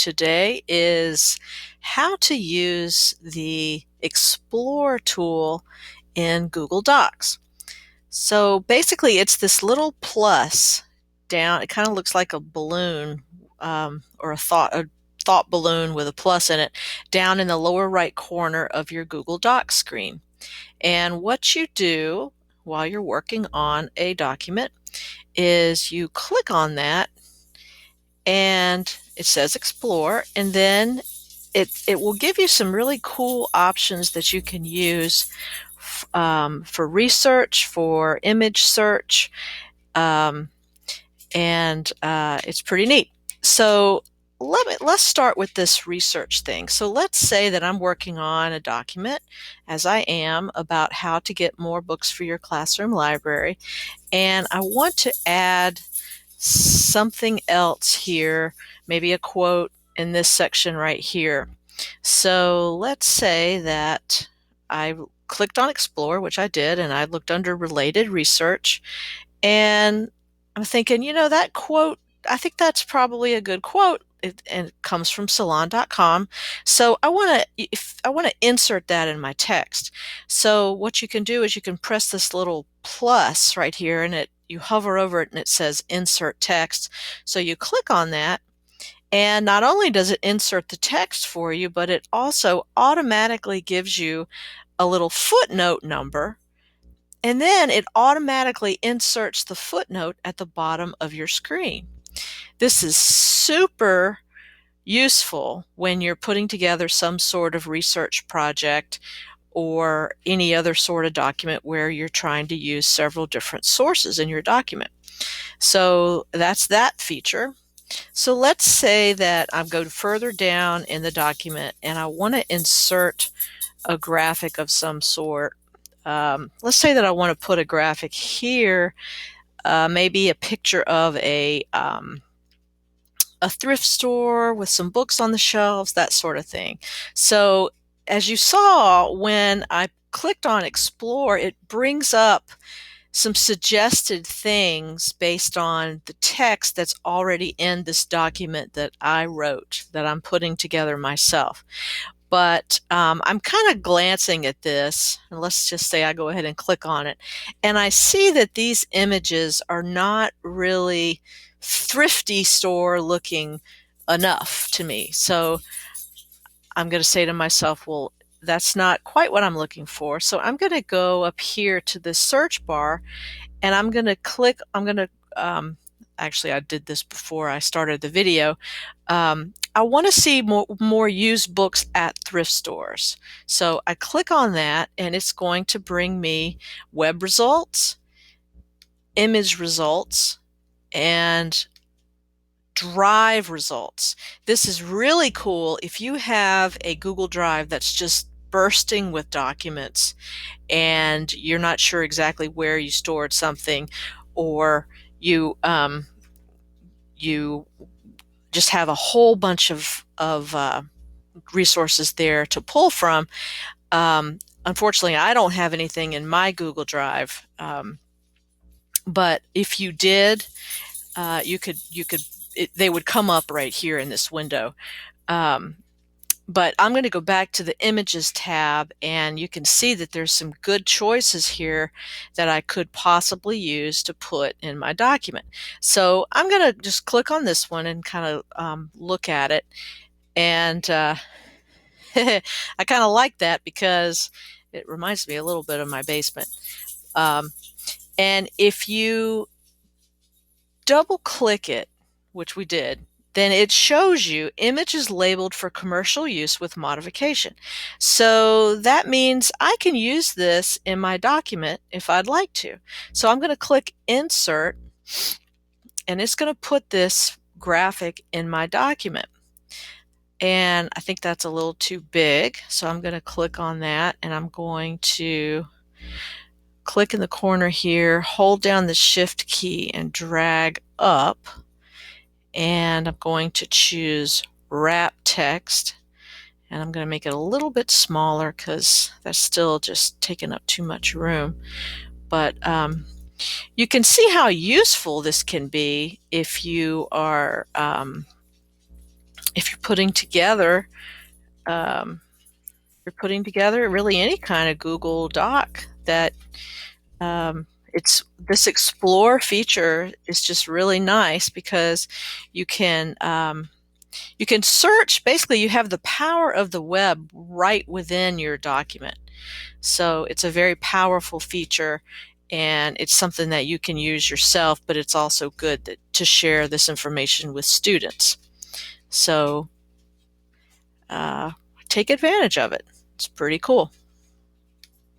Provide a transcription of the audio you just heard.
today is how to use the Explore tool in Google Docs. So basically, it's this little plus down. It kind of looks like a balloon or a thought balloon with a plus in it down in the lower right corner of your Google Docs screen. And what you do while you're working on a document is you click on that and it says explore, and then it will give you some really cool options that you can use for research, for image search, um, and it's pretty neat. So let's start with this research thing. So let's say that I'm working on a document, as I am, about how to get more books for your classroom library, and I want to add something else here, maybe a quote in this section right here. So let's say that I clicked on Explore, which I did, and I looked under Related Research, and I'm thinking, that quote, I think that's probably a good quote. And it comes from salon.com. So I want to insert that in my text. So what you can do is you can press this little plus right here, and you hover over it and it says insert text. So you click on that, and not only does it insert the text for you, but it also automatically gives you a little footnote number, and then it automatically inserts the footnote at the bottom of your screen. This is super useful when you're putting together some sort of research project or any other sort of document where you're trying to use several different sources in your document. So that's that feature. So let's say that I go further down in the document and I want to insert a graphic of some sort. Let's say that I want to put a graphic here, maybe a picture of a thrift store with some books on the shelves, that sort of thing. So as you saw, when I clicked on Explore, it brings up some suggested things based on the text that's already in this document that I wrote, that I'm putting together myself. But I'm kind of glancing at this, and let's just say I go ahead and click on it, and I see that these images are not really thrifty store looking enough to me. So I'm going to say to myself, well, that's not quite what I'm looking for. So I'm going to go up here to the search bar, and I'm going to click, actually I did this before I started the video. I want to see more used books at thrift stores. So I click on that, and it's going to bring me web results, image results, and drive results. This is really cool if you have a Google Drive that's just bursting with documents and you're not sure exactly where you stored something, or you just have a whole bunch of resources there to pull from. Unfortunately, I don't have anything in my Google Drive, but if you did, they would come up right here in this window. But I'm going to go back to the Images tab, and you can see that there's some good choices here that I could possibly use to put in my document. So I'm going to just click on this one and kind of look at it. And I kind of like that because it reminds me a little bit of my basement. And if you double click it, which we did, then it shows you images labeled for commercial use with modification. So that means I can use this in my document if I'd like to. So I'm going to click Insert, and it's going to put this graphic in my document. And I think that's a little too big, so I'm going to click on that, and I'm going to click in the corner here, hold down the Shift key, and drag up. And I'm going to choose Wrap Text, and I'm going to make it a little bit smaller because that's still just taking up too much room. But you can see how useful this can be if you are if um, you're putting together really any kind of Google Doc that it's this Explore feature is just really nice because you can you can search. Basically, you have the power of the web right within your document. So it's a very powerful feature, and it's something that you can use yourself, but it's also good to share this information with students. So uh, take advantage of it. It's pretty cool.